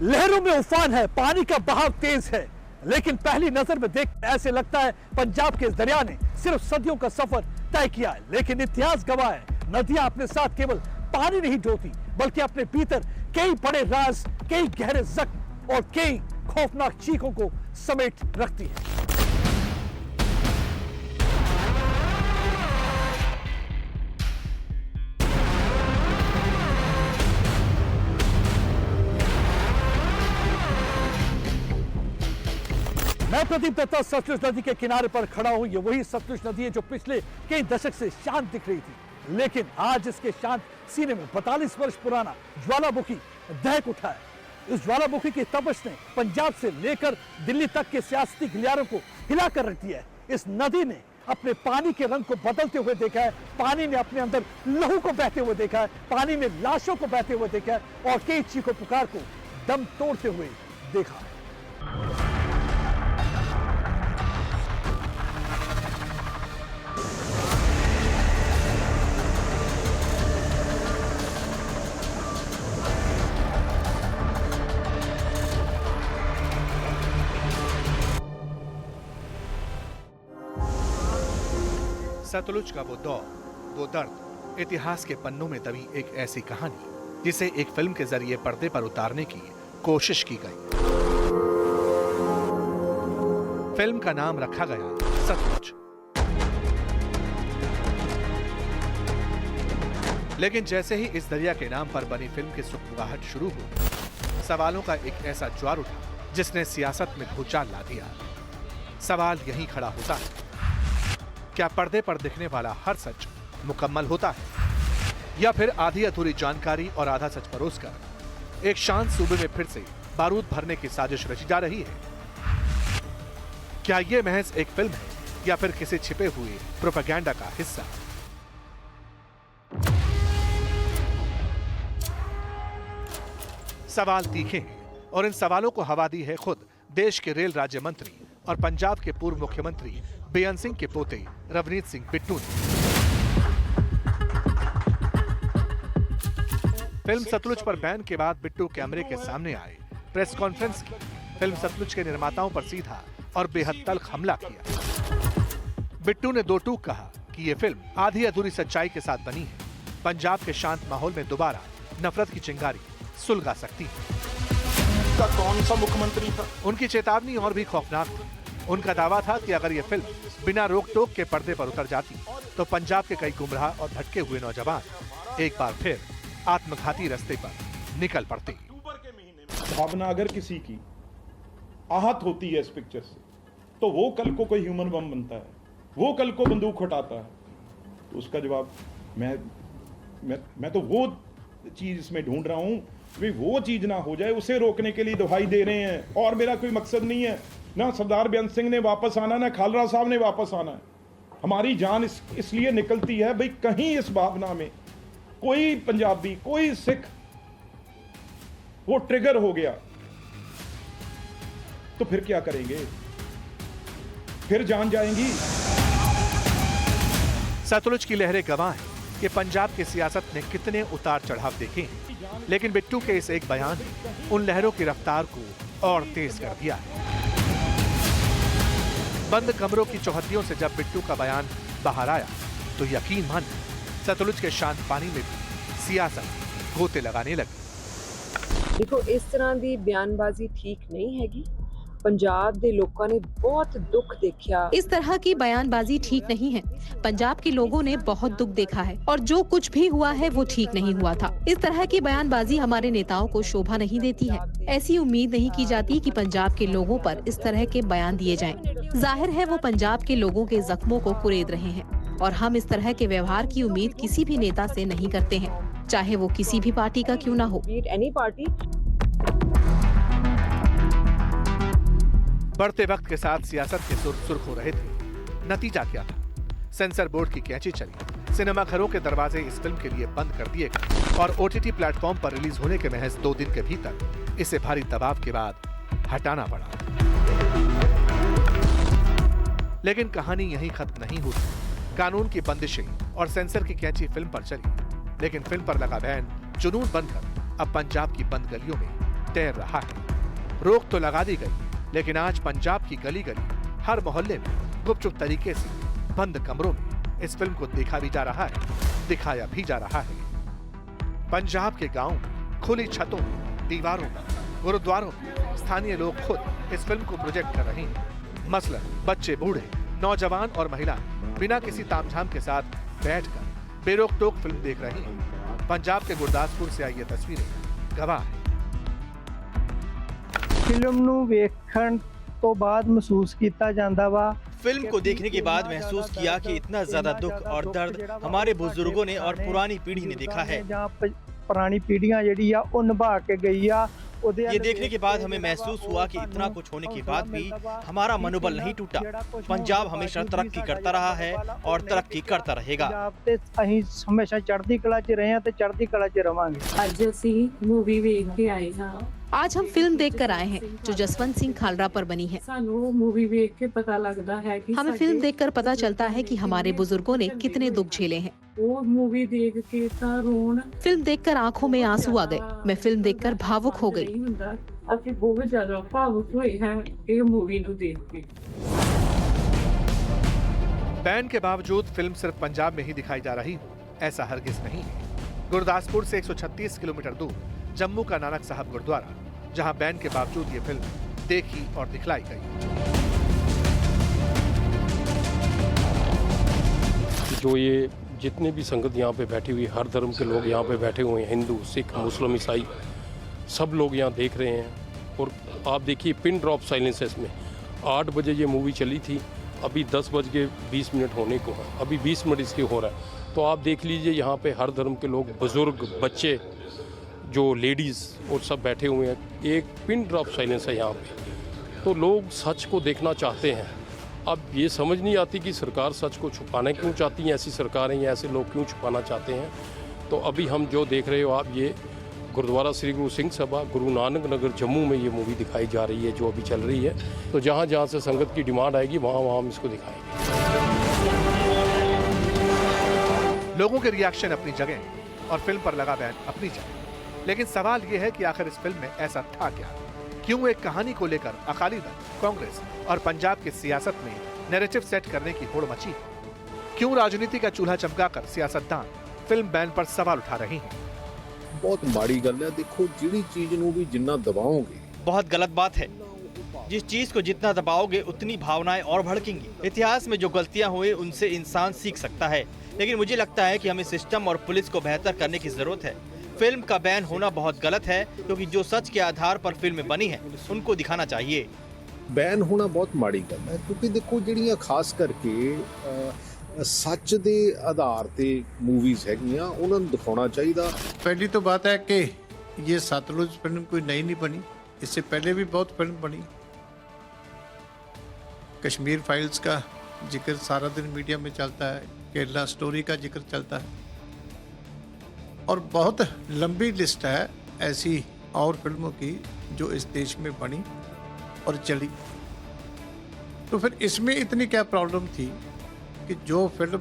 लहरों में उफान है, पानी का बहाव तेज है, लेकिन पहली नजर में देख ऐसे लगता है पंजाब के इस दरिया ने सिर्फ सदियों का सफर तय किया है। लेकिन इतिहास गवाह है, नदियां अपने साथ केवल पानी नहीं ढोती, बल्कि अपने भीतर कई बड़े राज, कई गहरे जख्म और कई खौफनाक चीखों को समेट रखती है। मैं प्रदीप दत्ता सतलुज नदी के किनारे पर खड़ा हूं। ये वही सतलुज नदी है जो पिछले कई दशक से शांत दिख रही थी, लेकिन आज इसके शांत सीने में 42 वर्ष पुराना ज्वालामुखी दहक उठा है। इस ज्वालामुखी की तपश ने पंजाब से लेकर दिल्ली तक के सियासती गलियारों को हिलाकर रख दिया है। इस नदी ने अपने पानी के रंग को बदलते हुए देखा है, पानी ने अपने अंदर लहू को बहते हुए देखा है, पानी ने लाशों को बहते हुए देखा है और कई चीखों पुकार को दम तोड़ते हुए देखा है। सतलुज का वो दौर, वो दर्द, इतिहास के पन्नों में दबी एक ऐसी कहानी जिसे एक फिल्म के जरिए पर्दे पर उतारने की कोशिश की गई। फिल्म का नाम रखा गया सतलुज। लेकिन जैसे ही इस दरिया के नाम पर बनी फिल्म की सुखबुगाहट शुरू हुई, सवालों का एक ऐसा ज्वार उठा जिसने सियासत में भूचाल ला दिया। सवाल यहीं खड़ा होता है, क्या पर्दे पर दिखने वाला हर सच मुकम्मल होता है, या फिर आधी अधूरी जानकारी और आधा सच परोसकर एक शांत सूबे में फिर से बारूद भरने की साजिश रची जा रही है? क्या यह महज एक फिल्म है या फिर किसी छिपे हुए प्रोपेगेंडा का हिस्सा? सवाल तीखे हैं और इन सवालों को हवा दी है खुद देश के रेल राज्य मंत्री और पंजाब के पूर्व मुख्यमंत्री बेअंत सिंह के पोते रवनीत सिंह बिट्टू ने। फिल्म सतलुज पर बैन के बाद बिट्टू कैमरे के सामने आए, प्रेस कॉन्फ्रेंस की, फिल्म सतलुज के निर्माताओं पर सीधा और बेहद तल्ख हमला किया। बिट्टू ने दो टूक कहा कि यह फिल्म आधी अधूरी सच्चाई के साथ बनी है, पंजाब के शांत माहौल में दोबारा नफरत की चिंगारी सुलगा सकती है। का कौन सा मुख्यमंत्री था? उनकी चेतावनी और भी खौफनाक थी। उनका दावा था कि अगर यह फिल्म बिना रोक टोक के पर्दे पर उतर जाती तो पंजाब के कई गुमराह और भटके हुए नौजवान एक बार फिर आत्मघाती रास्ते पर निकल पड़ते। भावना अगर किसी की आहत होती है इस पिक्चर से, तो वो कल को कोई ह्यूमन बम बनता है, वो कल को बंदूक उठाता है, तो उसका जवाब मैं तो वो चीज इसमें ढूंढ रहा हूं कि वो चीज ना हो जाए, उसे रोकने के लिए दवाई दे रहे हैं। और मेरा कोई मकसद नहीं है ना सरदार बेअंत सिंह ने वापस आना, ना खालरा साहब ने वापस आना है। हमारी जान इसलिए निकलती है भाई, कहीं इस भावना में कोई पंजाबी, कोई सिख वो ट्रिगर हो गया तो फिर क्या करेंगे? फिर जान जाएंगी। सतलुज की लहरें गवाह हैं कि पंजाब की सियासत ने कितने उतार चढ़ाव देखे हैं, लेकिन बिट्टू के इस एक बयान ने उन लहरों की रफ्तार को और तेज कर दिया है। बंद कमरों की चौहद्दियों से जब बिट्टू का बयान बाहर आया तो यकीन मानिए सतलुज के शांत पानी में भी सियासत गोते लगाने लगी। देखो, इस तरह की बयानबाजी ठीक नहीं हैगी। पंजाब दे लोगों ने बहुत दुख देखा। इस तरह की बयानबाजी ठीक नहीं है। पंजाब के लोगों ने बहुत दुख देखा है और जो कुछ भी हुआ है वो ठीक नहीं हुआ था। इस तरह की बयानबाजी हमारे नेताओं को शोभा नहीं देती है। ऐसी उम्मीद नहीं की जाती कि पंजाब के लोगों पर इस तरह के बयान दिए जाएं। जाहिर है वो पंजाब के लोगों के जख्मों को कुरेद रहे हैं और हम इस तरह के व्यवहार की उम्मीद किसी भी नेता से नहीं करते हैं, चाहे वो किसी भी पार्टी का क्यों न हो। बढ़ते वक्त के साथ सियासत के सुर सुर्ख हो रहे थे। नतीजा क्या था? सेंसर बोर्ड की कैंची चली, सिनेमाघरों के दरवाजे इस फिल्म के लिए बंद कर दिए गए और ओटीटी प्लेटफॉर्म पर रिलीज होने के महज 2 दिन के भीतर इसे भारी दबाव के बाद हटाना पड़ा। लेकिन कहानी यहीं खत्म नहीं हुई। कानून की बंदिशें और सेंसर की कैंची फिल्म पर चली, लेकिन फिल्म पर लगा बैन जुनून बनकर अब पंजाब की बंद गलियों में तैर रहा है। रोक तो लगा दी गई, लेकिन आज पंजाब की गली गली, हर मोहल्ले में गुपचुप तरीके से बंद कमरों में इस फिल्म को देखा भी जा रहा है, दिखाया भी जा रहा है। पंजाब के गांव, खुली छतों, दीवारों, गुरुद्वारों में स्थानीय लोग खुद इस फिल्म को प्रोजेक्ट कर रहे हैं। मसलन बच्चे, बूढ़े, नौजवान और महिला बिना किसी तामझाम के साथ बैठकर बेरोक टोक फिल्म देख रहे हैं। पंजाब के गुरदासपुर से आई ये तस्वीरें गवाह है। फिल्म ਨੂੰ ਵੇਖਣ ਤੋਂ ਬਾਅਦ ਮਹਿਸੂਸ ਕੀਤਾ ਜਾਂਦਾ ਵਾ। फिल्म को देखने के बाद महसूस किया कि इतना ज्यादा दुख और दर्द हमारे बुजुर्गों ने और पुरानी पीढ़ी ने देखा है। पुरानी पीढ़ियां ਜਿਹੜੀ ਆ ਉਹ ਨਿਭਾ ਕੇ ਗਈ ਆ। ये देखने के बाद हमें महसूस हुआ कि इतना कुछ होने के बाद भी हमारा मनोबल नहीं टूटा। पंजाब हमेशा तरक्की करता रहा है और तरक्की करता रहेगा। ਅਸੀਂ ਹਮੇਸ਼ਾ ਚੜ੍ਹਦੀ ਕਲਾ 'ਚ ਰਹੇ ਹਾਂ ਤੇ ਚੜ੍ਹਦੀ ਕਲਾ 'ਚ ਰਵਾਂਗੇ। ਅੱਜ ਅਸੀਂ मूवी ਵੇਖ ਕੇ ਆਏ ਹਾਂ। आज हम फिल्म देखकर आए हैं जो जसवंत सिंह खालरा पर बनी है। ਸਾਨੂੰ मूवी ਵੇਖ ਕੇ ਪਤਾ ਲੱਗਦਾ ਹੈ ਕਿ हमें फिल्म देखकर पता चलता है कि हमारे बुजुर्गों ने कितने दुख झेले हैं। ਉਹ मूवी ਦੇਖ ਕੇ ਤਾਂ ਰੋਣ फिल्म देखकर आंखों में आंसू आ गए। मैं फिल्म देखकर भावुक हो गई। ਨਹੀਂ ਹੁੰਦਾ। ਅਸੀਂ ਬਹੁਤ ਜ਼ਿਆਦਾ ਭਾਵੁਕ ਹੋਏ ਹਾਂ ਇਹ मूवी ਨੂੰ ਦੇਖ ਕੇ। बैन के बावजूद फिल्म सिर्फ पंजाब में ही दिखाई जा रही हो, ऐसा हरगिज नहीं है। गुरदासपुर से 136 किलोमीटर दूर जम्मू का नानक साहब गुरुद्वारा, जहां बैन के बावजूद ये फिल्म देखी और दिखलाई गई। जो ये जितने भी संगत यहाँ पे बैठी हुई, हर धर्म के लोग यहाँ पे बैठे हुए हैं, हिंदू, सिख, मुस्लिम, ईसाई, सब लोग यहाँ देख रहे हैं। और आप देखिए पिन ड्रॉप साइलेंस है इसमें। 8 बजे ये मूवी चली थी, अभी 10:20 होने को है, अभी 20 मिनट इसके हो रहा है। तो आप देख लीजिए यहाँ पे हर धर्म के लोग, बुजुर्ग, बच्चे, जो लेडीज़ और सब बैठे हुए हैं। एक पिन ड्रॉप साइलेंस है यहाँ पे। तो लोग सच को देखना चाहते हैं। अब ये समझ नहीं आती कि सरकार सच को छुपाना क्यों चाहती है, ऐसी सरकारें या ऐसे लोग क्यों छुपाना चाहते हैं। तो अभी हम जो देख रहे हो आप, ये गुरुद्वारा श्री गुरु सिंह सभा, गुरु नानक नगर, जम्मू में ये मूवी दिखाई जा रही है जो अभी चल रही है। तो जहाँ जहाँ से संगत की डिमांड आएगी वहाँ वहाँ हम इसको दिखाएंगे। लोगों के रिएक्शन अपनी जगह और फिल्म पर लगा बैन अपनी जगह, लेकिन सवाल यह है कि आखिर इस फिल्म में ऐसा था क्या? क्यों एक कहानी को लेकर अकाली दल, कांग्रेस और पंजाब की सियासत में नैरेटिव सेट करने की होड़ मची? क्यों राजनीति का चूल्हा चमकाकर सियासतदान फिल्म बैन पर सवाल उठा रहे हैं? बहुत माड़ी गल है। देखो जिहड़ी चीज नूं भी जिन्ना दबाओगे, बहुत गलत बात है। जिस चीज को जितना दबाओगे उतनी भावनाएं और भड़केंगी। इतिहास में जो गलतियां हुई उनसे इंसान सीख सकता है, लेकिन मुझे लगता है कि हमें सिस्टम और पुलिस को बेहतर करने की जरूरत है। फिल्म का बैन होना बहुत गलत है, क्योंकि जो सच के आधार पर फिल्में बनी हैं उनको दिखाना चाहिए। बैन होना बहुत माड़ी गल है, क्योंकि देखो जिहड़ियां खास करके सच दे आधार ते मूवीज हैगियां उन्हां नूं दिखाउणा चाहिदा। पहली तो बात है कि ये सतलुज फिल्म कोई नई नहीं बनी, इससे पहले भी बहुत फिल्म बनी। कश्मीर फाइल्स का जिक्र सारा दिन मीडिया में चलता है, केरला स्टोरी का जिक्र चलता है, और बहुत लंबी लिस्ट है ऐसी और फिल्मों की जो इस देश में बनी और चली। तो फिर इसमें इतनी क्या प्रॉब्लम थी कि जो फिल्म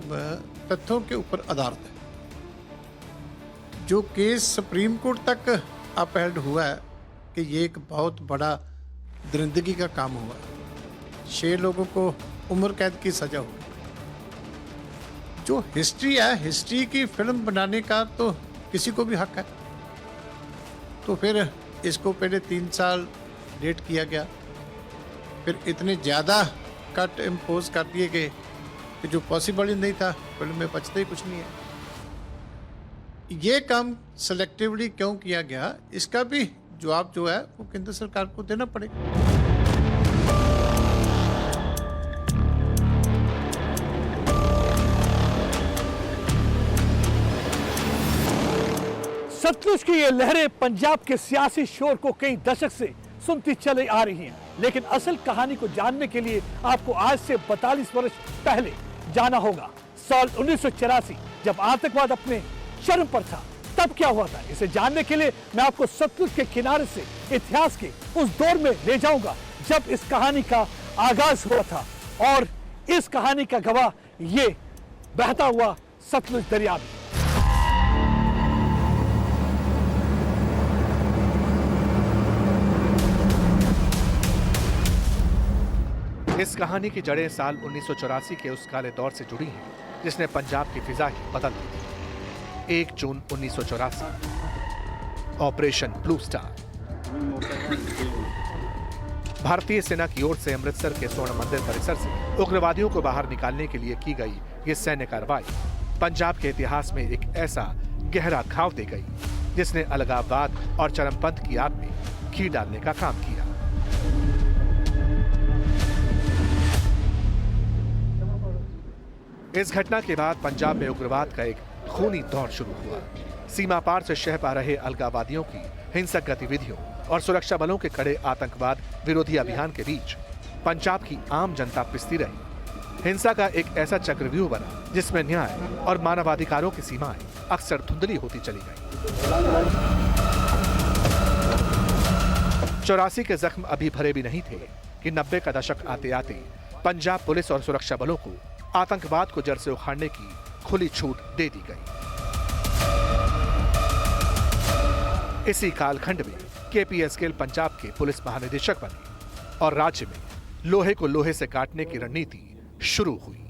तथ्यों के ऊपर आधारित है, जो केस सुप्रीम कोर्ट तक अपहेल्ड हुआ है कि ये एक बहुत बड़ा दरिंदगी का काम हुआ, 6 लोगों को उम्र कैद की सजा हुई। जो हिस्ट्री है, हिस्ट्री की फिल्म बनाने का तो किसी को भी हक है। तो फिर इसको पहले 3 साल लेट किया गया, फिर इतने ज़्यादा कट इम्पोज कर दिए गए कि जो पॉसिबल ही नहीं था, फिल्म में बचता ही कुछ नहीं है। ये काम सेलेक्टिवली क्यों किया गया, इसका भी जवाब जो है वो केंद्र सरकार को देना पड़ेगा। सतलुज की ये लहरें पंजाब के सियासी शोर को कई दशक से सुनती चली आ रही हैं, लेकिन असल कहानी को जानने के लिए आपको आज से 42 वर्ष पहले जाना होगा। साल 1984 जब आतंकवाद अपने चरम पर था, तब क्या हुआ था, इसे जानने के लिए मैं आपको सतलुज के किनारे से इतिहास के उस दौर में ले जाऊंगा जब इस कहानी का आगाज हुआ था। और इस कहानी का गवाह ये बहता हुआ सतलुज दरिया भी। इस कहानी की जड़ें साल 1984 के उस काले दौर से जुड़ी हैं जिसने पंजाब की फिजा ही बदल दी थी। 1 जून 1984, ऑपरेशन ब्लू स्टार। भारतीय सेना की ओर से अमृतसर के स्वर्ण मंदिर परिसर से उग्रवादियों को बाहर निकालने के लिए की गई ये सैन्य कार्रवाई पंजाब के इतिहास में एक ऐसा गहरा घाव दे गई जिसने अलगाववाद और चरमपंथ की आग में घी डालने का काम किया। इस घटना के बाद पंजाब में उग्रवाद का एक खूनी दौर शुरू हुआ। सीमा पार से शह पा रहे अलगाववादियों की हिंसक गतिविधियों और सुरक्षा बलों के कड़े आतंकवाद विरोधी अभियान के बीच पंजाब की आम जनता पिसती रही। हिंसा का एक ऐसा चक्रव्यूह बना जिसमें न्याय और मानवाधिकारों की सीमाएं अक्सर धुंधली होती चली गई। 84 के जख्म अभी भरे भी नहीं थे कि 90 का दशक आते आते पंजाब पुलिस और सुरक्षा बलों को आतंकवाद को जड़ से उखाड़ने की खुली छूट दे दी गई। इसी कालखंड में केपीएस गिल पंजाब के पुलिस महानिदेशक बने और राज्य में लोहे को लोहे से काटने की रणनीति शुरू हुई।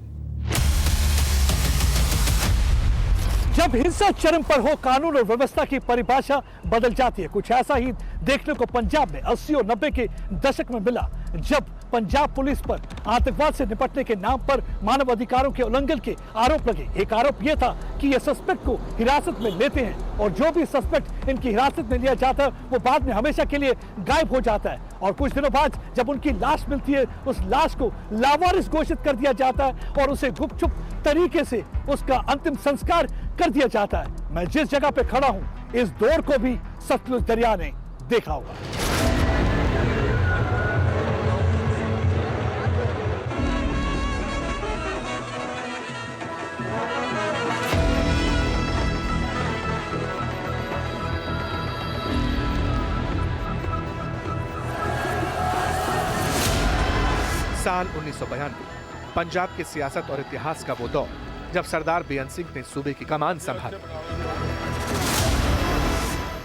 जब हिंसा चरम पर हो, कानून और व्यवस्था की परिभाषा बदल जाती है। कुछ ऐसा ही देखने को पंजाब में 80 और 90 के दशक में मिला, जब पंजाब पुलिस पर आतंकवाद से निपटने के नाम पर मानव अधिकारों के उल्लंघन के आरोप लगे। एक आरोप यह था कि ये सस्पेक्ट को हिरासत में लेते हैं और जो भी सस्पेक्ट इनकी हिरासत में लिया जाता है वो बाद में हमेशा के लिए गायब हो जाता है और कुछ दिनों बाद जब उनकी लाश मिलती है उस लाश को लावारिस घोषित कर दिया जाता है और उसे गुपचुप तरीके से उसका अंतिम संस्कार कर दिया जाता है। मैं जिस जगह पे खड़ा हूं, इस दौर को भी सतलुज दरिया ने देखा होगा। साल 1992 पंजाब की सियासत और इतिहास का वो दौर जब सरदार बेअंत सिंह ने सूबे की कमान संभाली।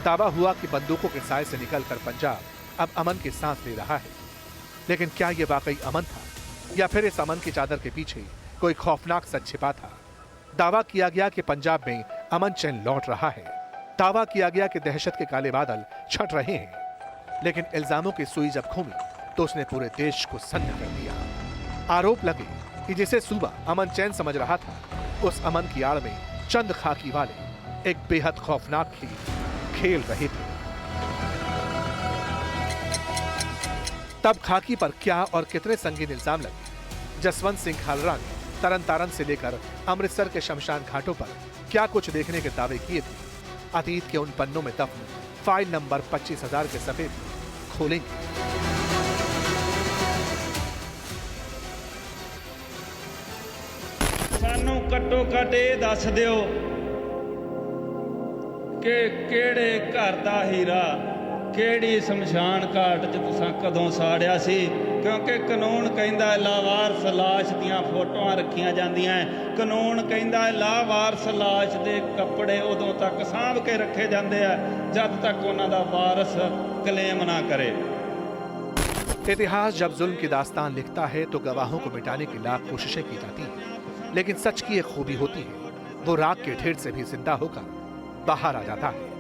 दावा हुआ कि बंदूकों के साए से निकलकर पंजाब अब अमन की सांस ले रहा है, लेकिन क्या यह वाकई अमन था या फिर इस अमन की चादर के पीछे कोई खौफनाक सच छिपा था? दावा किया गया कि पंजाब में अमन चैन लौट रहा है। दावा किया गया कि दहशत के काले बादल छट रहे हैं, लेकिन इल्जामों की सुई जब घूमी तो उसने पूरे देश को सन्न कर दिया। आरोप लगे कि जिसे सूबा अमन चैन समझ रहा था, उस अमन की आड़ में चंद खाकी वाले एक बेहद खौफनाक खेल रहे थे। तब खाकी पर क्या और कितने संगीन इल्जाम लगे? जसवंत सिंह खालरा ने तरन तारन से लेकर अमृतसर के शमशान घाटों पर क्या कुछ देखने के दावे किए थे? अतीत के उन पन्नों में दफन फाइल नंबर 25,000 के सफेद खोलेंगे। सानू कट्टो कट ये दस दिओ कि किहड़े घर दा हीरा किहड़ी शमशान घाट च तुसां कदों साड़िया सी, क्योंकि कानून कहंदा है लावारस लाश दियां फोटोआं रखियां जांदियां है। कानून कहंदा है लावारस लाश दे कपड़े उदों तक सांभ के रखे जांदे आ जद तक उन्हां दा वारस क्लेम ना करे। इतिहास जब जुल्म की दास्तान लिखता है तो गवाहों को मिटाने की लाख कोशिशें की जाती हैं, लेकिन सच की एक खूबी होती है, वो राख के ढेर से भी जिंदा होकर बाहर आ जाता है।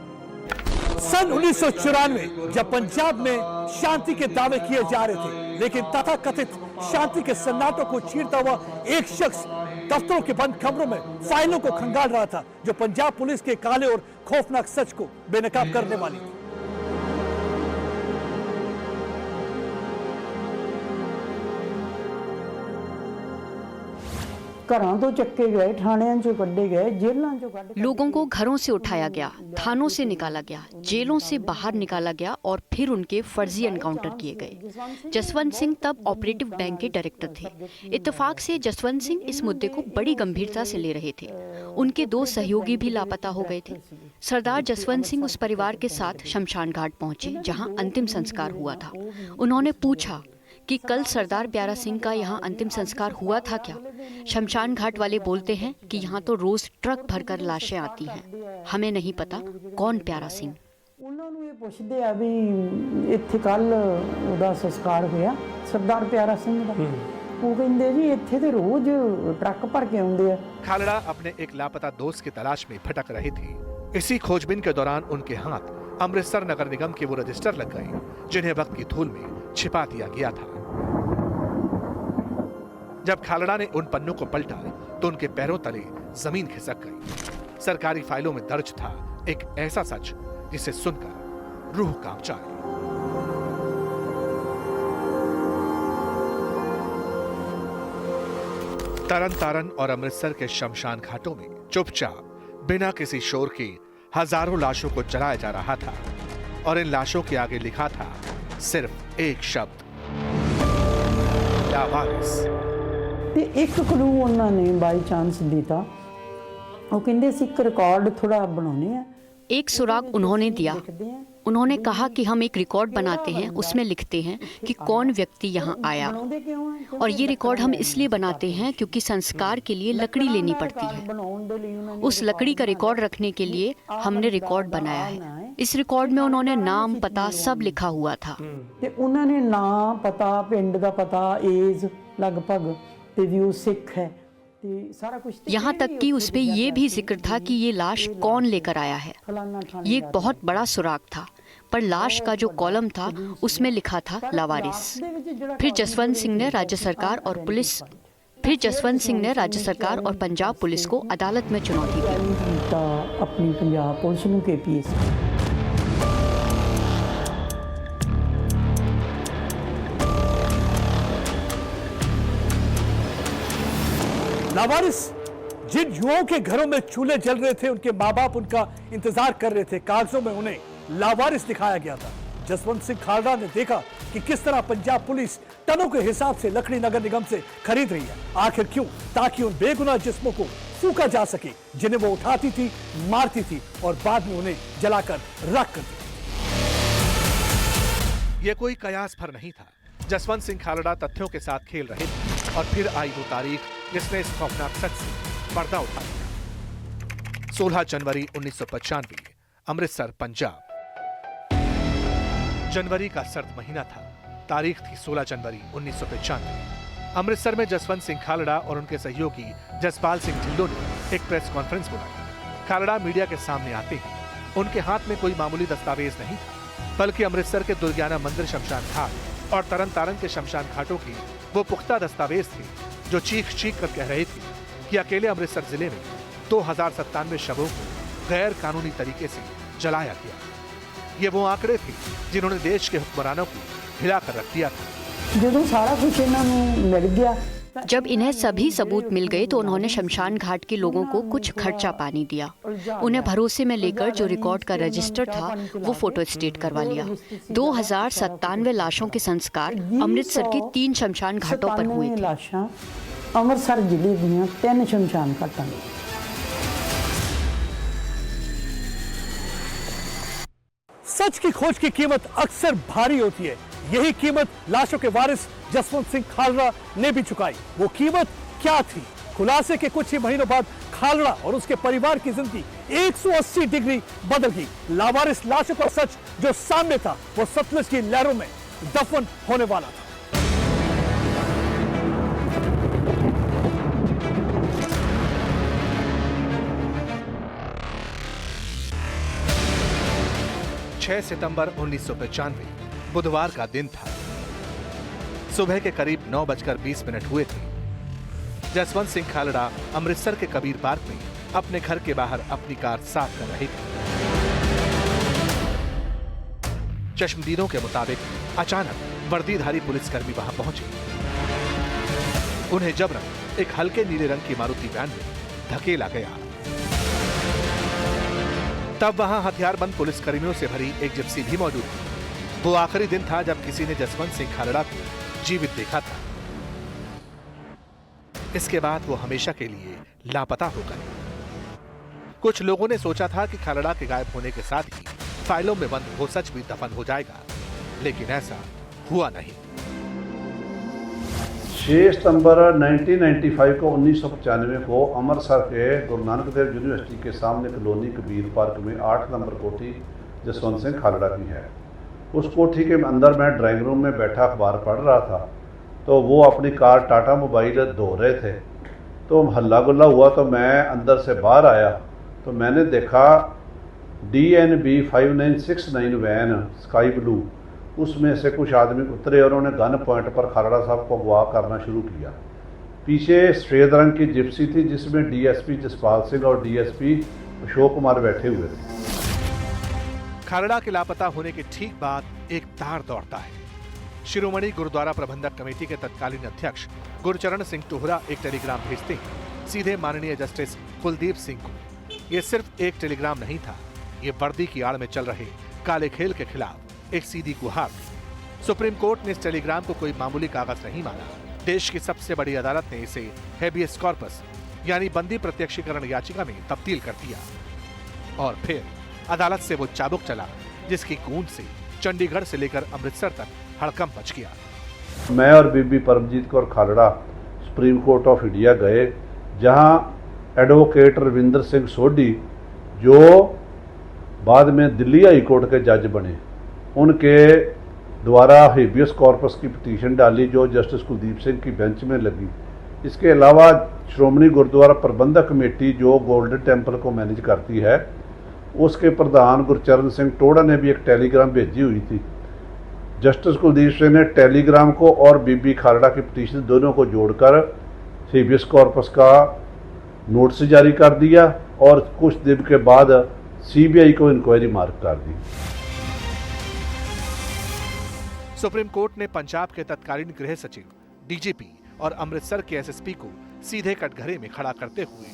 सन 1994 जब पंजाब में शांति के दावे किए जा रहे थे, लेकिन तथाकथित शांति के सन्नाटों को चीरता हुआ एक शख्स दफ्तरों के बंद कमरों में फाइलों को खंगाल रहा था, जो पंजाब पुलिस के काले और खौफनाक सच को बेनकाब करने वाली थी। लोगों को घरों से उठाया गया, थानों से निकाला गया, जेलों से बाहर निकाला गया और फिर उनके फर्जी एनकाउंटर किए गए। जसवंत सिंह तब ऑपरेटिव बैंक के डायरेक्टर थे। इत्तेफाक से जसवंत सिंह इस मुद्दे को बड़ी गंभीरता से ले रहे थे। उनके 2 सहयोगी भी लापता हो गए थे। सरदार जसवंत सिंह उस परिवार के साथ शमशान घाट पहुंचे जहां अंतिम संस्कार हुआ था। उन्होंने पूछा कि कल सरदार प्यारा सिंह का यहाँ अंतिम संस्कार हुआ था क्या? शमशान घाट वाले बोलते हैं कि यहाँ तो रोज ट्रक भरकर लाशें आती हैं। हमें नहीं पता कौन प्यारा सिंह। ਉਹਨਾਂ ਨੂੰ ਇਹ ਪੁੱਛਦੇ ਆ ਵੀ ਇੱਥੇ ਕੱਲ ਉਹਦਾ ਸੰਸਕਾਰ ਹੋਇਆ ਸਰਦਾਰ ਪਿਆਰਾ ਸਿੰਘ ਦਾ ਉਹ ਕਹਿੰਦੇ ਜੀ ਇੱਥੇ ਤੇ ਰੋਜ਼ ਟਰੱਕ ਭਰ ਕੇ ਆਉਂਦੇ ਆ। खालड़ा अपने एक लापता दोस्त की तलाश में भटक रही थी। इसी खोजबीन के दौरान उनके हाथ अमृतसर नगर निगम के वो रजिस्टर लग गए जिन्हें वक्त की धूल में छिपा दिया गया था। जब खालड़ा ने उन पन्नों को पलटा तो उनके पैरों तले जमीन खिसक गई। सरकारी फाइलों में दर्ज था एक ऐसा सच जिसे सुनकर रूह कांप जाए। तरन तारन और अमृतसर के शमशान घाटों में चुपचाप बिना किसी शोर के हजारों लाशों को जलाया जा रहा था और इन लाशों के आगे लिखा था सिर्फ एक शब्द, लावारिस। ਤੇ ਇੱਕ ਕਲੂ ਉਹਨਾਂ ਨੇ ਬਾਈ ਚਾਂਸ ਦਿੱਤਾ ਉਹ ਕਹਿੰਦੇ ਸੀ ਇੱਕ ਰਿਕਾਰਡ ਥੋੜਾ ਬਣਾਉਣੇ ਆ। एक सुराग उन्होंने दिया। उन्होंने कहा कि हम एक रिकॉर्ड बनाते हैं, उसमें लिखते हैं कि कौन व्यक्ति यहाँ आया। और ये रिकॉर्ड हम इसलिए बनाते हैं क्योंकि संस्कार के लिए लकड़ी लेनी पड़ती है। उस लकड़ी का रिकॉर्ड रखने के लिए हमने रिकॉर्ड बनाया है। इस रिकॉर्ड में उन्होंने नाम पता सब लिखा हुआ था। उन्होंने नाम पता पिंड का पता एज लगभग सिख है यहाँ तक कि उसमें ये भी जिक्र था कि ये लाश कौन लेकर आया है। ये एक बहुत बड़ा सुराग था, पर लाश का जो कॉलम था उसमें लिखा था लावारिस। फिर जसवंत सिंह ने राज्य सरकार और पंजाब पुलिस को अदालत में चुनौती दी। अपनी पंजाब पुलिस नूं KPS लावारिस जिन युवाओं के घरों में चूल्हे जल रहे थे उनके माँ बाप उनका इंतजार कर रहे थे। कागजों में उन्हें लावारिस दिखाया गया था। जसवंत सिंह खालड़ा ने देखा कि किस तरह पंजाब पुलिस टनों के हिसाब से लकड़ी नगर निगम से खरीद रही है। आखिर क्यों? ताकि उन बेगुनाह जिस्मों को फूका जा सके जिन्हें वो उठाती थी, मारती थी और बाद में उन्हें जलाकर राख कर दी। ये कोई कयास भर नहीं था। जसवंत सिंह खालड़ा तथ्यों के साथ खेल रहे थे और फिर आई वो तारीख जिसने इस खौफनाक सच से पर्दा उठा दिया। 16 जनवरी 1995, अमृतसर, पंजाब। जनवरी का सर्द महीना था। तारीख थी 16 जनवरी 1995। अमृतसर में जसवंत सिंह खालड़ा और उनके सहयोगी जसपाल सिंह ढिल्लों ने एक प्रेस कॉन्फ्रेंस बुलाई। खालड़ा मीडिया के सामने आते ही उनके हाथ में कोई मामूली दस्तावेज नहीं था, बल्कि अमृतसर के दुर्गियाना मंदिर शमशान घाट और तरन तारन के शमशान घाटों के वो पुख्ता दस्तावेज थे जो चीख चीख कर कह रहे थे कि अकेले अमृतसर जिले में 2097 शवों को गैर कानूनी तरीके से जलाया गया। ये वो आंकड़े थे जिन्होंने देश के हुक्मरानों को हिलाकर रख दिया था। जब सारा कुछ इन्होंने मिल गया, जब इन्हें सभी सबूत मिल गए तो उन्होंने शमशान घाट के लोगों को कुछ खर्चा पानी दिया। उन्हें भरोसे में लेकर जो रिकॉर्ड का रजिस्टर था वो फोटो स्टेट करवा लिया। 2097 लाशों के संस्कार अमृतसर के 3 शमशान घाटों पर हुए थे। अमृतसर जिले दी 3 शमशान घाटों में। सच की खोज की कीमत अक्सर भारी होती है। यही कीमत लाशों के वारिस जसवंत सिंह खालड़ा ने भी चुकाई। वो कीमत क्या थी? खुलासे के कुछ ही महीनों बाद खालड़ा और उसके परिवार की जिंदगी 180 डिग्री बदल गई। लावारिस लाशों का सच जो सामने था वो सतलुज की लहरों में दफन होने वाला था। सितंबर 1995 बुधवार का दिन था। सुबह के करीब 9:20 हुए थे। जसवंत सिंह खालड़ा अमृतसर के कबीर पार्क में अपने घर के बाहर अपनी कार साफ कर रहे थे। चश्मदीदों के मुताबिक अचानक वर्दीधारी पुलिसकर्मी वहां पहुंचे। उन्हें जबरन एक हल्के नीले रंग की मारुति वैन में धकेला गया। तब वहां हथियारबंद पुलिसकर्मियों से भरी एक जिप्सी भी मौजूद थी। वो आखिरी दिन था जब किसी ने जसवंत सिंह खालड़ा को जीवित देखा था। इसके बाद वो हमेशा के लिए लापता हो गए। कुछ लोगों ने सोचा था कि खालड़ा के गायब होने के साथ ही फाइलों में बंद वो सच भी दफन हो जाएगा, लेकिन ऐसा हुआ नहीं। 6 सितंबर 1995 को 1995 को अमृतसर के गुरु नानक देव यूनिवर्सिटी के सामने कॉलोनी कबीर पार्क में 8 नंबर कोठी जसवंत सिंह खालड़ा की है। उस कोठी के अंदर मैं ड्राइंग रूम में बैठा अखबार पढ़ रहा था, तो वो अपनी कार टाटा मोबाइल धो रहे थे, तो हल्ला गुल्ला हुआ। तो मैं अंदर से बाहर आया तो मैंने देखा DNB 5969 वैन स्काई ब्लू, उसमें से कुछ आदमी उतरे और उन्होंने गन पॉइंट पर खालड़ा साहब को अगवा करना शुरू किया। पीछे सफ़ेद रंग की जिप्सी थी जिसमें DSP जसपाल सिंह और DSP अशोक कुमार बैठे हुए थे। खालड़ा के लापता होने के ठीक बाद एक तार दौड़ता है। शिरोमणि गुरुद्वारा प्रबंधक कमेटी के तत्कालीन अध्यक्ष गुरचरण सिंह टोहरा एक टेलीग्राम भेजते हैं सीधे माननीय जस्टिस कुलदीप सिंह को। ये सिर्फ एक टेलीग्राम नहीं था, ये वर्दी की आड़ में चल रहे काले खेल के खिलाफ एक सीधी गुहार थी। सुप्रीम कोर्ट ने इस टेलीग्राम को कोई मामूली कागज नहीं माना। देश की सबसे बड़ी अदालत ने इसे हेबियस कॉर्पस यानी बंदी प्रत्यक्षीकरण याचिका में तब्दील कर दिया। और फिर अदालत से वो चाबुक चला जिसकी गूंज से चंडीगढ़ से लेकर अमृतसर तक हड़कंप मच गया। मैं और Bibi Paramjit Kaur Khalra supreme court of India गए, जहां एडवोकेट रविंदर सिंह सोढ़ी जो बाद में दिल्ली हाई कोर्ट के जज बने, उनके द्वारा हेबियस कॉर्पस की पिटीशन डाली जो जस्टिस कुलदीप सिंह की बेंच में लगी। इसके अलावा श्रोमणी गुरुद्वारा प्रबंधक कमेटी जो गोल्डन टेम्पल को मैनेज करती है, उसके प्रधान गुरचरण सिंह टोहरा ने भी एक टेलीग्राम भेजी हुई थी। जस्टिस कुलदीप सिंह ने टेलीग्राम को और बीबी खालड़ा की पिटीशन दोनों को जोड़कर हेबियस कॉर्पस का नोटिस जारी कर दिया और कुछ दिन के बाद CBI को इंक्वायरी मार्क कर दी। सुप्रीम कोर्ट ने पंजाब के तत्कालीन गृह सचिव, DGP और अमृतसर के SSP को सीधे कटघरे में खड़ा करते हुए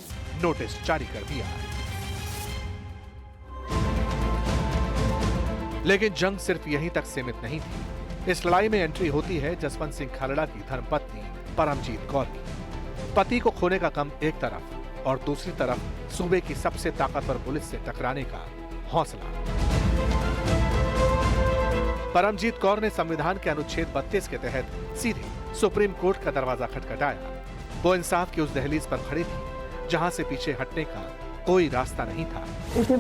नोटिस जारी कर दिया। लेकिन जंग सिर्फ यहीं तक सीमित नहीं थी। इस लड़ाई में एंट्री होती है जसवंत सिंह खालड़ा की धर्मपत्नी परमजीत कौर की। पति को खोने का गम एक तरफ और दूसरी तरफ सूबे की सबसे ताकतवर पुलिस से टकराने का हौसला। परमजीत कौर ने संविधान के अनुच्छेद 32 के तहत सीधे सुप्रीम कोर्ट का दरवाजा खटखटाया। वो इंसाफ की उस दहलीज पर खड़ी थी जहां से पीछे हटने का कोई रास्ता नहीं था। इसे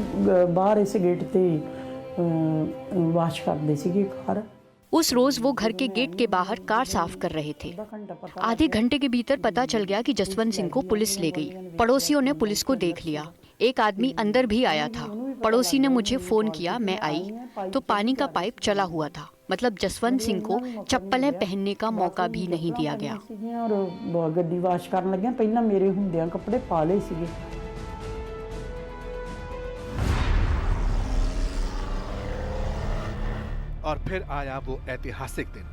बाहर इस गेट ते वाश करते सीगे कार। उस रोज वो घर के गेट के बाहर कार साफ कर रहे थे। आधे घंटे के भीतर पता चल गया कि जसवंत सिंह को पुलिस ले गई। पड़ोसियों ने पुलिस को देख लिया। एक आदमी अंदर भी आया था। पड़ोसी ने मुझे फोन किया, मैं आई तो पानी का पाइप चला हुआ था। मतलब जसवंत सिंह को चप्पलें पहनने का मौका भी नहीं दिया गया। और गड्डी वाश करन लगे पहला मेरे हुंदियां कपड़े पा लए सीगे। और फिर आया वो ऐतिहासिक दिन।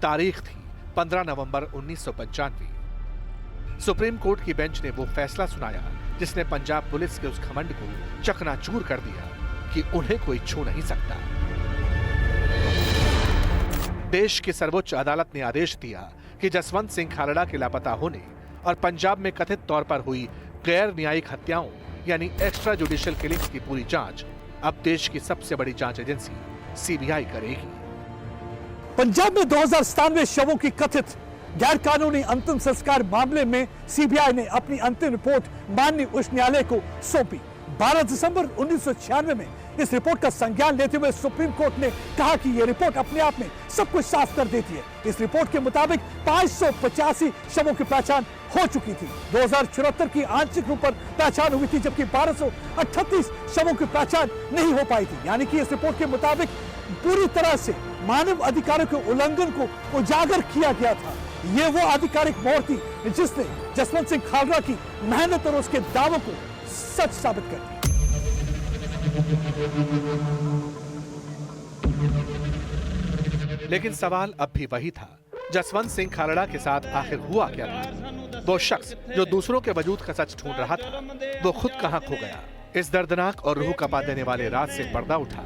तारीख थी 15 नवंबर 1995। सुप्रीम कोर्ट की बेंच ने वो फैसला सुनाया जिसने पंजाब पुलिस के उस घमंड को चकनाचूर कर दिया कि उन्हें कोई छू नहीं सकता। देश की सर्वोच्च अदालत ने आदेश दिया कि जसवंत सिंह खालड़ा के लापता होने और पंजाब में कथित तौर पर हुई गैर न्यायिक हत्याओं यानी एक्स्ट्रा जुडिशियल किलिंग्स की पूरी जांच अब देश की सबसे बड़ी जांच एजेंसी CBI करेगी। पंजाब में 2097 शवों की कथित गैर कानूनी अंतिम संस्कार मामले में CBI ने अपनी अंतिम रिपोर्ट माननीय उच्च न्यायालय को सौंपी। 12 दिसंबर 1996 में इस रिपोर्ट का संज्ञान लेते हुए सुप्रीम कोर्ट ने कहा कि यह रिपोर्ट अपने आप में सब कुछ साफ कर देती है। इस रिपोर्ट के मुताबिक 585 शवों की पहचान हो चुकी थी। 2074 की आंशिक रूप पर पहचान हुई थी, जबकि 1238 शवों की पहचान नहीं हो पाई थी। यानी कि इस रिपोर्ट के मुताबिक पूरी तरह से मानव अधिकारों के उल्लंघन को उजागर किया गया था। ये वो आधिकारिक मोहर थी जिसने जसवंत सिंह खालड़ा की मेहनत और उसके दावों को सच साबित कर दिया। लेकिन सवाल अब भी वही था, जसवंत सिंह खालड़ा के साथ आखिर हुआ क्या था? वो शख्स जो दूसरों के वजूद का सच ढूंढ रहा था, वो खुद कहां खो गया? इस दर्दनाक और रूह कपा देने वाले रात से पर्दा उठा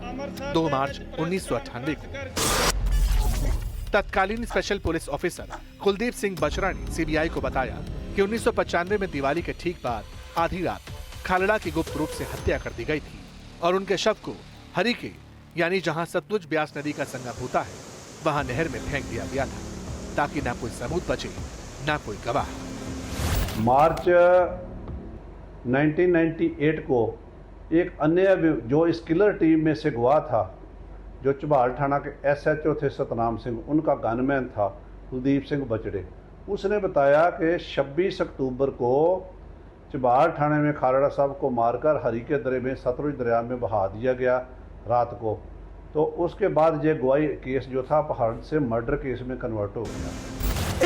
2 मार्च 1998 को। तत्कालीन special police officer Kuldeep Singh Bachra ने CBI को बताया कि 1995 में दिवाली के ठीक बाद आधी रात खालड़ा की गुप्त रूप से हत्या कर दी गई थी और उनके शव को हरिके यानी जहां सतलुज ब्यास नदी का संगम होता है वहां नहर में फेंक दिया गया था ताकि ना कोई सबूत बचे ना कोई गवाह। मार्च 1998 को एक अन्य जो इस किलर टीम में से गवाह था, जो चबाल थाना के SHO थे सतनाम सिंह, उनका गनमैन था कुलदीप सिंह बचड़े, उसने बताया कि 26 अक्टूबर को चबाल थाने में खालड़ा साहब को मारकर हरी के दरे में सतलुज दरिया में बहा दिया गया रात को। तो उसके बाद ये गवाही केस जो था पहाड़ से मर्डर केस में कन्वर्ट हो गया।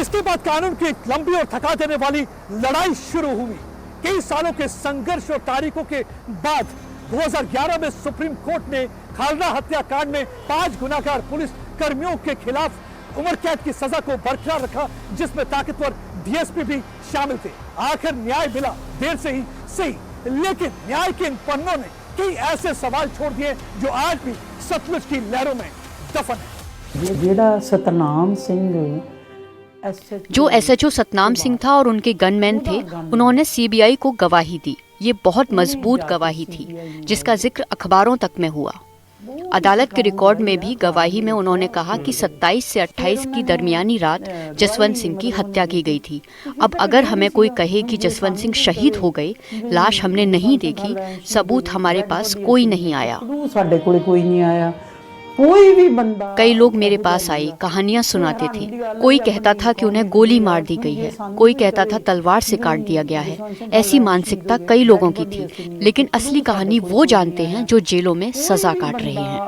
इसके बाद कानून की एक लंबी और थका देने वाली लड़ाई शुरू हुई। कई सालों के संघर्ष और तारीखों के बाद 2011 में सुप्रीम कोर्ट ने खालड़ा हत्याकांड में 5 गुनाहगार पुलिस कर्मियों के खिलाफ उम्र कैद की सजा को बरकरार रखा, जिसमें ताकतवर DSP भी शामिल थे। आखिर न्याय मिला, देर से ही सही, लेकिन न्याय के इन पन्नों ने कई ऐसे सवाल छोड़ दिए जो आज भी सतलुज की लहरों में दफन है। जेड़ा सतनाम सिंह जो SHO सतनाम सिंह था और उनके गनमैन थे, उन्होंने CBI को गवाही दी। ये बहुत मजबूत गवाही थी जिसका जिक्र अखबारों तक में हुआ। अदालत के रिकॉर्ड में भी गवाही में उन्होंने कहा कि 27 से 28 की दरमियानी रात जसवंत सिंह की हत्या की गई थी। अब अगर हमें कोई कहे कि जसवंत सिंह शहीद हो गए, लाश हमने नहीं देखी, सबूत हमारे पास कोई नहीं आया। कोई नहीं आया, कोई भी बंदा। कई लोग मेरे पास आए, कहानियां सुनाते थे। कोई कहता था कि उन्हें गोली मार दी गई है, कोई कहता था तलवार से काट दिया गया है। ऐसी मानसिकता कई लोगों की थी, लेकिन असली कहानी वो जानते हैं जो जेलों में सजा काट रहे हैं।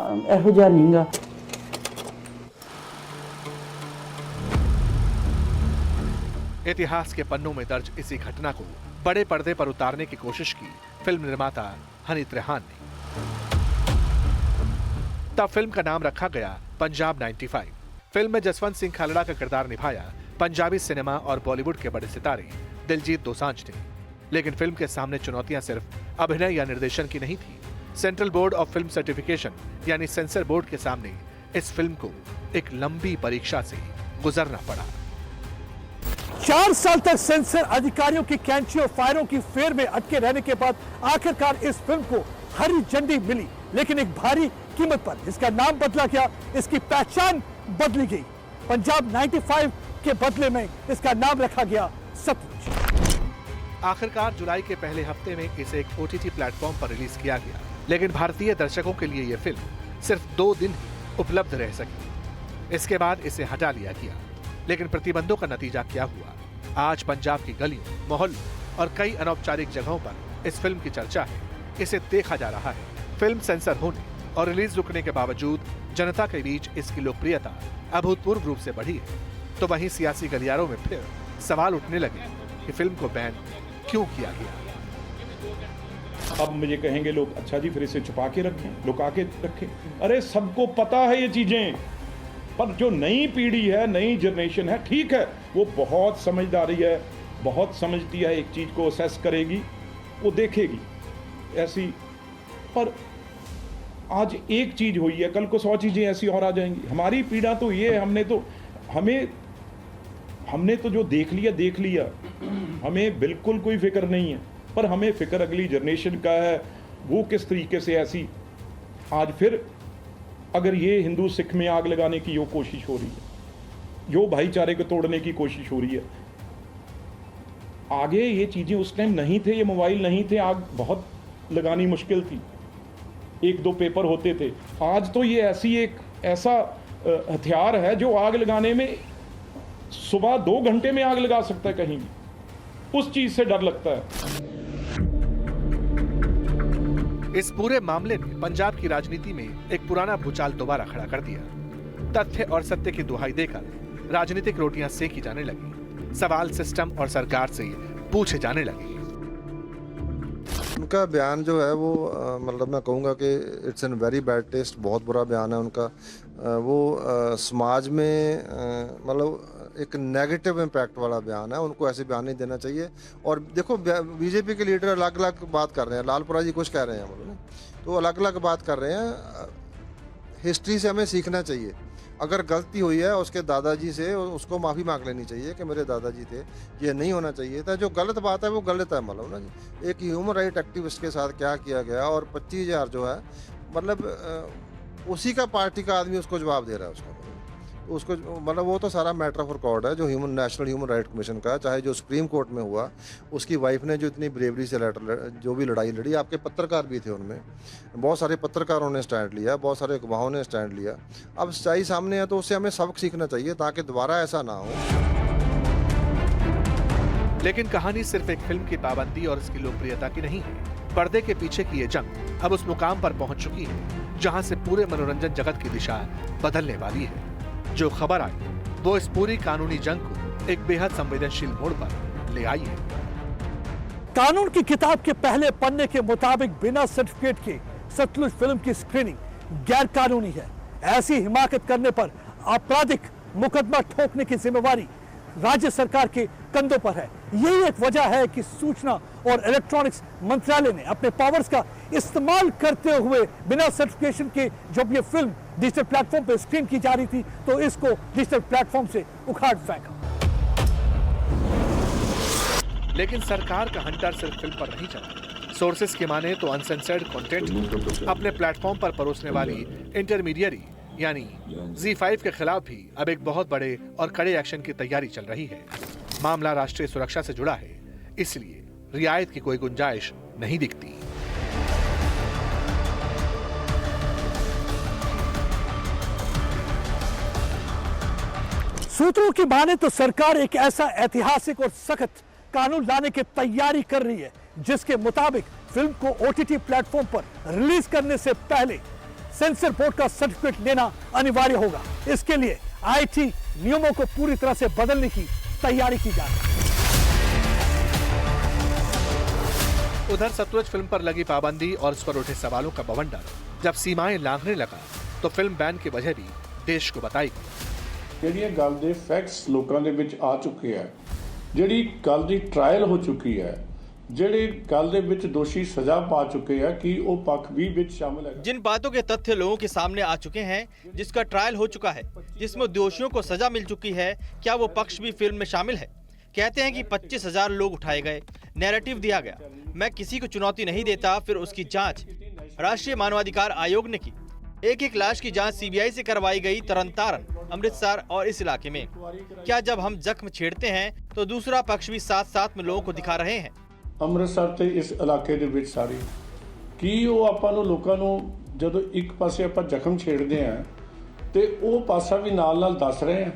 इतिहास के पन्नों में दर्ज इसी घटना को बड़े पर्दे पर उतारने की कोशिश की फिल्म निर्माता हनी त्रेहान ने। तब फिल्म का नाम रखा गया पंजाब 95। फिल्म में जसवंत सिंह खालड़ा का किरदार निभाया पंजाबी सिनेमा और बॉलीवुड के बड़े सितारे दिलजीत दोसांझ ने। लेकिन फिल्म के सामने चुनौतियां सिर्फ अभिनय या निर्देशन की नहीं थी। Central board of film certification यानी सेंसर बोर्ड के सामने इस फिल्म को एक लंबी परीक्षा से गुजरना पड़ा। 4 साल तक सेंसर अधिकारियों की कैंची और फायरों की फेर में अटके रहने के बाद आखिरकार इस फिल्म को हरी झंडी मिली, लेकिन एक भारी कीमत पर। इसका नाम बदला गया, इसकी पहचान बदली गई। पंजाब 95 के बदले में इसका नाम रखा गया सतलुज। आखिरकार जुलाई के पहले हफ्ते में इसे एक OTT प्लेटफॉर्म पर रिलीज किया गया, लेकिन भारतीय दर्शकों के लिए यह फिल्म सिर्फ 2 दिन ही उपलब्ध रह सकी। इसके बाद इसे हटा लिया गया, लेकिन प्रतिबंधों का नतीजा क्या हुआ? आज पंजाब की गलियों, मोहल्लों और कई अनौपचारिक जगहों पर इस फिल्म की चर्चा है। इसे देखा जा रहा है। फिल्म सेंसर होने और रिलीज रुकने के बावजूद जनता के बीच इसकी लोकप्रियता अभूतपूर्व रूप से बढ़ी है। तो वहीं सियासी गलियारों में फिर सवाल उठने लगे कि फिल्म को बैन क्यों किया गया। अब मुझे कहेंगे लोग, अच्छा जी फिर इसे छुपा के रखें, लुका के रखें। अरे सबको पता है ये चीजें, पर जो नई पीढ़ी है, नई जनरेशन है, ठीक है, वो बहुत समझदारी है, बहुत समझती है, एक चीज को असेस करेगी, वो देखेगी ऐसी। पर आज एक चीज हुई है, कल को 100 चीजें ऐसी और आ जाएंगी। हमारी पीड़ा तो ये है, हमने तो जो देख लिया, हमें बिल्कुल कोई फिक्र नहीं है। पर हमें फिक्र अगली जनरेशन का है, वो किस तरीके से ऐसी आज फिर अगर ये हिंदू सिख में आग लगाने की जो कोशिश हो रही है, जो भाईचारे को तोड़ने की कोशिश हो रही है। आगे ये चीजें उस टाइम नहीं थे, ये मोबाइल नहीं थे, आग बहुत लगानी मुश्किल थी, 1-2 पेपर होते थे। आज तो ये ऐसा हथियार है जो आग लगाने में सुबह 2 घंटे में आग लगा सकता है कहीं भी। उस चीज से डर लगता है। इस पूरे मामले ने पंजाब की राजनीति में एक पुराना भूचाल दोबारा खड़ा कर दिया। तथ्य और सत्य की दुहाई देकर राजनीतिक रोटियां सेकी जाने लगी, सवाल सिस्टम और सरकार से पूछे जाने लगे। उनका बयान जो है वो मतलब मैं कहूँगा कि it's an very bad taste, बहुत बुरा बयान है उनका। वो समाज में मतलब एक नेगेटिव इम्पैक्ट वाला बयान है, उनको ऐसे बयान नहीं देना चाहिए। और देखो बीजेपी के लीडर अलग अलग बात कर रहे हैं, लालपुरा जी कुछ कह रहे हैं, बोलो तो अलग अलग बात कर रहे हैं। हिस्ट्री से हमें सीखना चाहिए। अगर गलती हुई है उसके दादाजी से, उसको माफ़ी मांग लेनी चाहिए कि मेरे दादाजी थे, ये नहीं होना चाहिए था। जो गलत बात है वो गलत है, मतलब ना जी। एक ह्यूमन राइट एक्टिविस्ट के साथ क्या किया गया, और 25,000 जो है मतलब उसी का पार्टी का आदमी उसको जवाब दे रहा है उसको। उसको मतलब वो तो सारा मैटर ऑफ रिकॉर्ड है जो नेशनल ह्यूमन राइट कमीशन का, चाहे जो सुप्रीम कोर्ट में हुआ, उसकी वाइफ ने जो इतनी ब्रेवरी से जो भी लड़ाई लड़ी, आपके पत्रकार भी थे उनमें, बहुत सारे पत्रकारों ने स्टैंड लिया, बहुत सारे अखबारों ने स्टैंड लिया। अब सच्चाई सामने है तो उससे हमें सबक सीखना चाहिए ताकि दोबारा ऐसा ना हो। लेकिन कहानी सिर्फ एक फिल्म की पाबंदी और इसकी लोकप्रियता की नहीं है। पर्दे के पीछे की ये जंग अब उस मुकाम पर पहुंच चुकी है जहां से पूरे मनोरंजन जगत की दिशा बदलने वाली है। जो खबर आई वो इस पूरी कानूनी जंग को एक बेहद संवेदनशील मोड़ पर ले आई है। कानून की किताब के पहले पन्ने के मुताबिक बिना सर्टिफिकेट के सतलुज फिल्म की स्क्रीनिंग गैर कानूनी है। ऐसी हिमाकत करने पर आपराधिक मुकदमा ठोकने की जिम्मेवारी राज्य सरकार के कंधों पर है। यही एक वजह है कि सूचना और इलेक्ट्रॉनिक्स मंत्रालय ने अपने पावर्स का इस्तेमाल करते हुए बिना सर्टिफिकेशन के जब ये फिल्म डिजिटल प्लेटफॉर्म पर स्क्रीन की जा रही थी तो इसको डिजिटल प्लेटफॉर्म से उखाड़ फेंका। लेकिन सरकार का हंटर सिर्फ फिल्म पर नहीं चला। सोर्सेस की माने तो अनसेंसर्ड कंटेंट अपने प्लेटफॉर्म पर परोसने वाली इंटरमीडियरी यानी Z5 के खिलाफ भी अब एक बहुत बड़े और कड़े एक्शन की तैयारी चल रही है। मामला राष्ट्रीय सुरक्षा से जुड़ा है, इसलिए रियायत की कोई गुंजाइश नहीं दिखती। सूत्रों की माने तो सरकार एक ऐसा ऐतिहासिक और सख्त कानून लाने की तैयारी कर रही है जिसके मुताबिक फिल्म को OTT प्लेटफॉर्म पर रिलीज करने से पहले सेंसर बोर्ड का सर्टिफिकेट लेना अनिवार्य होगा। इसके लिए IT नियमों को पूरी तरह से बदलने की तैयारी की जा रही है। उधर सतलुज फिल्म पर लगी पाबंदी और उस पर उठे सवालों का बवंडर जब सीमाएं लांघने लगा तो फिल्म बैन की वजह भी देश को बताई गई। ਜਿਹੜੀਆਂ ਗੱਲ ਦੇ ਫੈਕਟਸ ਲੋਕਾਂ ਦੇ ਵਿੱਚ ਆ ਚੁੱਕੇ ਆ, ਜਿਹੜੀ ਗੱਲ ਦੀ ਟ੍ਰਾਇਲ ਹੋ ਚੁੱਕੀ ਹੈ, ਜਿਹੜੇ ਗੱਲ ਦੇ ਵਿੱਚ ਦੋਸ਼ੀ ਸਜ਼ਾ ਪਾ ਚੁੱਕੇ ਆ ਕਿ ਉਹ ਪੱਖ ਵੀ ਵਿੱਚ शामिल है। जिन बातों के तथ्य लोगों के सामने आ चुके हैं, जिसका ट्रायल हो चुका है, जिसमें दोषियों को सजा मिल चुकी है, क्या वो पक्ष भी फिल्म में शामिल है? कहते हैं कि 25,000 लोग उठाए गए, नैरेटिव दिया गया। मैं किसी को चुनौती नहीं देता, फिर उसकी जांच राष्ट्रीय मानवाधिकार आयोग ने की। एक लाश की जांच CBI से करवाई गई तरनतारन, अमृतसर और इस इलाके में। क्या जब हम जख्म छेड़ते हैं तो दूसरा पक्ष भी साथ साथ में लोगों को दिखा रहे हैं? ਅੰਮ੍ਰਿਤਸਰ ਤੇ ਇਸ ਇਲਾਕੇ ਦੇ ਵਿੱਚ ਸਾਰੀ ਕੀ ਉਹ ਆਪਾਂ ਨੂੰ ਲੋਕਾਂ ਨੂੰ ਜਦੋਂ ਇੱਕ ਪਾਸੇ ਆਪਾਂ ਜ਼ਖਮ ਛੇੜਦੇ ਆ ਤੇ ਉਹ ਪਾਸਾ ਵੀ ਨਾਲ-ਨਾਲ ਦੱਸ ਰਹੇ ਆ।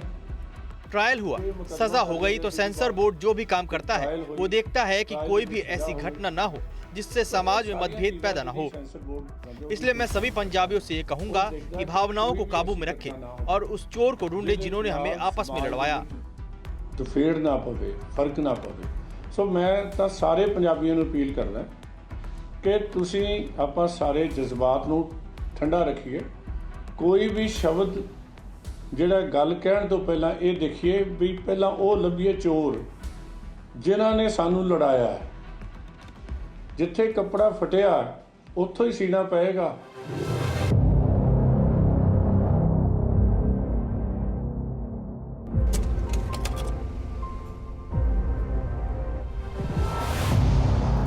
ट्रायल हुआ, सजा हो गई तो सेंसर बोर्ड जो भी काम करता है वो देखता है कि कोई भी ऐसी घटना ना हो जिससे समाज में मतभेद पैदा ना हो। इसलिए मैं सभी पंजाबियों से ये कहूंगा कि भावनाओं को काबू में रखें और उस चोर को ढूंढे जिन्होंने हमें आपस में लड़वाया। तो फेड़ ना पवे, फर्क ना पवे। सो मैं ਤਾਂ ਸਾਰੇ ਪੰਜਾਬੀਆਂ ਨੂੰ ਅਪੀਲ ਕਰਦਾ ਕਿ ਤੁਸੀਂ ਆਪਾਂ ਸਾਰੇ ਜਜ਼ਬਾਤ ਨੂੰ ਠੰਡਾ ਰੱਖੀਏ। ਕੋਈ ਵੀ ਸ਼ਬਦ ਜਿਹੜਾ ਗੱਲ ਕਹਿਣ ਤੋਂ ਪਹਿਲਾਂ ਇਹ ਦੇਖੀਏ ਵੀ ਪਹਿਲਾਂ ਉਹ ਲੱਭੀਏ ਚੋਰ ਜਿਨ੍ਹਾਂ ਨੇ ਸਾਨੂੰ ਲੜਾਇਆ। ਜਿੱਥੇ ਕੱਪੜਾ ਫਟਿਆ ਉੱਥੋਂ ਹੀ ਸੀਣਾ ਪਏਗਾ।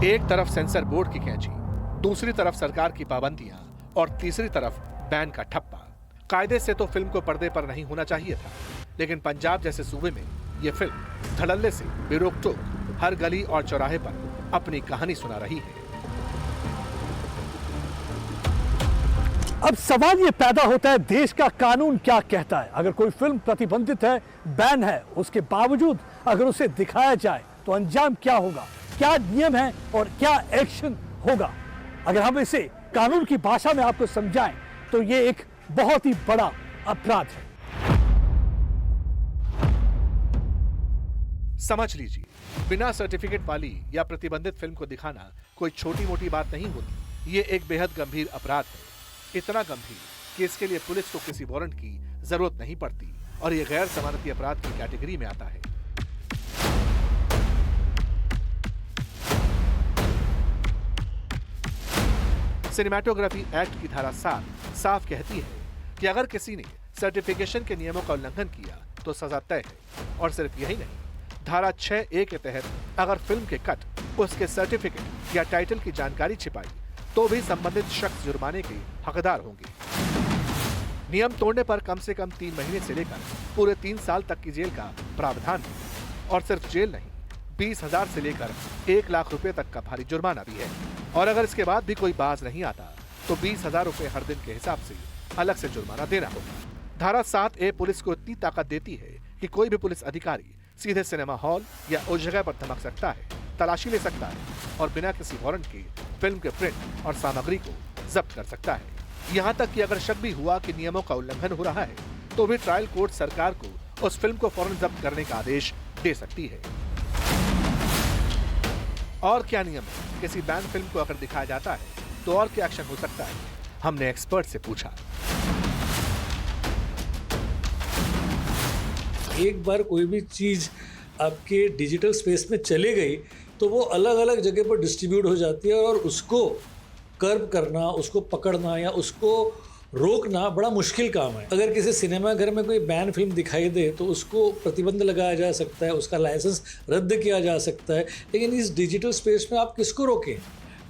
एक तरफ सेंसर बोर्ड की कैंची, दूसरी तरफ सरकार की पाबंदियां और तीसरी तरफ बैन का ठप्पा। कायदे से तो फिल्म को पर्दे पर नहीं होना चाहिए था, लेकिन पंजाब जैसे सूबे में यह फिल्म धड़ल्ले से बेरोक-टोक हर गली और चौराहे पर अपनी कहानी सुना रही है। अब सवाल ये पैदा होता है, देश का कानून क्या कहता है? अगर कोई फिल्म प्रतिबंधित है, बैन है, उसके बावजूद अगर उसे दिखाया जाए तो अंजाम क्या होगा? क्या नियम है और क्या एक्शन होगा? अगर हम इसे कानून की भाषा में आपको समझाएं तो ये एक बहुत ही बड़ा अपराध है। समझ लीजिए, बिना सर्टिफिकेट वाली या प्रतिबंधित फिल्म को दिखाना कोई छोटी मोटी बात नहीं होती। ये एक बेहद गंभीर अपराध है, इतना गंभीर कि इसके लिए पुलिस को किसी वारंट की जरूरत नहीं पड़ती और ये गैर जमानती अपराध की कैटेगरी में आता है। सिनेमैटोग्राफी एक्ट की धारा 7 साफ कहती है कि अगर किसी ने सर्टिफिकेशन के नियमों का उल्लंघन किया तो सजा तय है। और सिर्फ यही नहीं, धारा 6A के तहत अगर फिल्म के कट, उसके सर्टिफिकेट या टाइटल की जानकारी छिपाई तो भी संबंधित शख्स जुर्माने के हकदार होंगे। नियम तोड़ने पर कम से कम 3 महीने से लेकर पूरे 3 साल तक की जेल का प्रावधान है। और सिर्फ जेल नहीं, 20,000 से लेकर 1 लाख रुपए तक का भारी जुर्माना भी है। और अगर इसके बाद भी कोई बाज नहीं आता तो 20,000 रुपए हर दिन के हिसाब से अलग से जुर्माना देना होगा। धारा 7A पुलिस को इतनी ताकत देती है कि कोई भी पुलिस अधिकारी सीधे सिनेमा हॉल या उस जगह पर धमक सकता है, तलाशी ले सकता है और बिना किसी वारंट के फिल्म के प्रिंट और सामग्री को जब्त कर सकता है। यहाँ तक कि अगर शक भी हुआ कि नियमों का उल्लंघन हो रहा है तो भी ट्रायल कोर्ट सरकार को उस फिल्म को फौरन जब्त करने का आदेश दे सकती है। और क्या नियम है? किसी बैन फिल्म को अगर दिखाया जाता है तो और क्या एक्शन हो सकता है? हमने एक्सपर्ट से पूछा। एक बार कोई भी चीज आपके डिजिटल स्पेस में चले गई तो वो अलग अलग जगह पर डिस्ट्रीब्यूट हो जाती है और उसको कर्व करना, उसको पकड़ना या उसको रोकना बड़ा मुश्किल काम है। अगर किसी सिनेमा घर में कोई बैन फिल्म दिखाई दे तो उसको प्रतिबंध लगाया जा सकता है, उसका लाइसेंस रद्द किया जा सकता है। लेकिन इस डिजिटल स्पेस में आप किसको रोकें?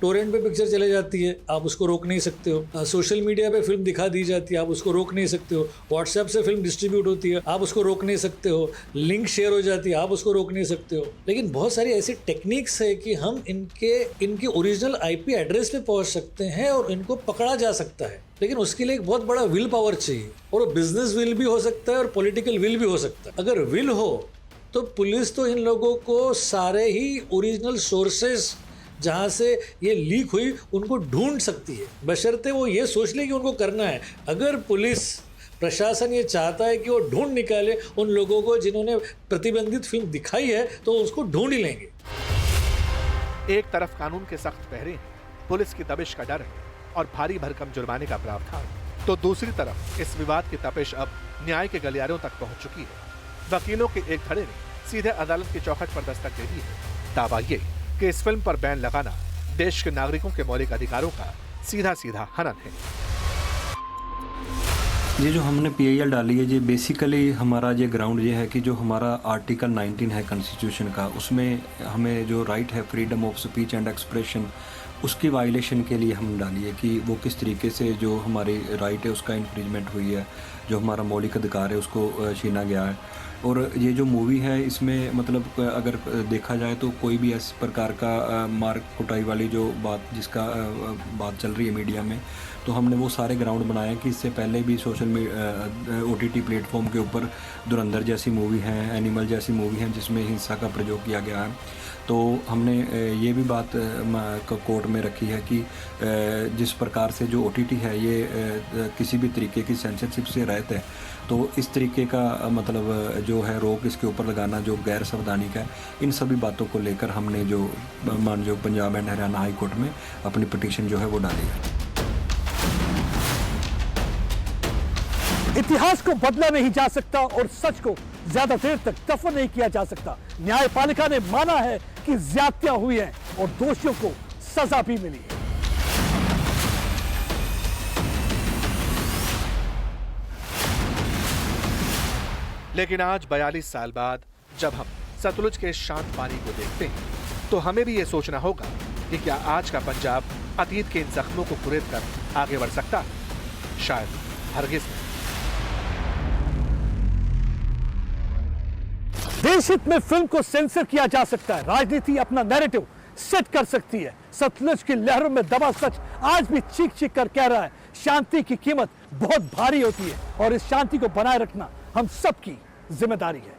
टोरेंट पे पिक्चर चले जाती है, आप उसको रोक नहीं सकते हो। सोशल मीडिया पे फिल्म दिखा दी जाती है, आप उसको रोक नहीं सकते हो। व्हाट्सएप से फिल्म डिस्ट्रीब्यूट होती है, आप उसको रोक नहीं सकते हो। लिंक शेयर हो जाती है, आप उसको रोक नहीं सकते हो। लेकिन बहुत सारी ऐसी टेक्निक्स है कि हम इनके ओरिजिनल IP एड्रेस पे पहुंच सकते हैं और इनको पकड़ा जा सकता है। लेकिन उसके लिए एक बहुत बड़ा विल पावर चाहिए और बिजनेस विल भी हो सकता है और पॉलिटिकल विल भी हो सकता है। अगर विल हो तो पुलिस तो इन लोगों को सारे ही ओरिजिनल सोर्सेज जहाँ से ये लीक हुई उनको ढूंढ सकती है, बशर्ते वो ये सोच ले कि उनको करना है। अगर पुलिस प्रशासन ये चाहता है कि वो ढूंढ निकाले उन लोगों को जिन्होंने प्रतिबंधित फिल्म दिखाई है तो उसको ढूंढ ही लेंगे। एक तरफ कानून के सख्त पहरे हैं, पुलिस की दबिश का डर है और भारी भरकम जुर्माने का प्रावधान, तो दूसरी तरफ इस विवाद की तपिश अब न्याय के गलियारों तक पहुंच चुकी है। वकीलों के एक धड़े ने सीधे अदालत की चौखट पर दस्तक दे दी है। दावा ये कि इस फिल्म पर बैन लगाना देश के नागरिकों के मौलिक अधिकारों का सीधा सीधा हनन है। ये जो हमने PIL डाली है, ये बेसिकली हमारा ये ग्राउंड ये है कि जो हमारा आर्टिकल 19 है कॉन्स्टिट्यूशन का, उसमें हमें जो राइट है freedom of speech and expression, उसकी वायलेशन के लिए हम डाली है कि वो किस तरीके से जो हमारी राइट है उसका इन्फ्रिंजमेंट हुई है, जो हमारा मौलिक अधिकार है उसको छीना गया है। और ये जो मूवी है इसमें मतलब अगर देखा जाए तो कोई भी इस प्रकार का मार कुटाई वाली जो बात जिसका बात चल रही है मीडिया में, तो हमने वो सारे ग्राउंड बनाए कि इससे पहले भी सोशल OTT प्लेटफॉर्म के ऊपर धुरंधर जैसी मूवी है, एनिमल जैसी मूवी है जिसमें हिंसा का प्रयोग किया गया है। तो हमने ये भी बात कोर्ट में रखी है कि जिस प्रकार से जो OTT है ये किसी भी तरीके की सेंसरशिप से रहता है, तो इस तरीके का मतलब जो है रोक इसके ऊपर लगाना जो गैर संवैधानिक है, इन सभी बातों को लेकर हमने जो माननीय Punjab and Haryana high court में अपनी पिटीशन जो है वो डाली है। इतिहास को बदला नहीं जा सकता और सच को ज्यादा देर तक दफन नहीं किया जा सकता। न्यायपालिका ने माना है कि ज्यादतियां हुई हैं और दोषियों को सजा भी मिली है। लेकिन आज 42 साल बाद जब हम सतलुज के शांत पानी को देखते हैं तो हमें भी ये सोचना होगा कि क्या आज का पंजाब अतीत के इन जख्मों को कुरेद कर आगे बढ़ सकता है? शायद हरगिज नहीं। देश हित में फिल्म को सेंसर किया जा सकता है, राजनीति अपना नैरेटिव सेट कर सकती है। सतलुज की लहरों में दबा सच आज भी चीख चीख कर कह रहा है, शांति की कीमत बहुत भारी होती है और इस शांति को बनाए रखना हम सबकी जिम्मेदारी है।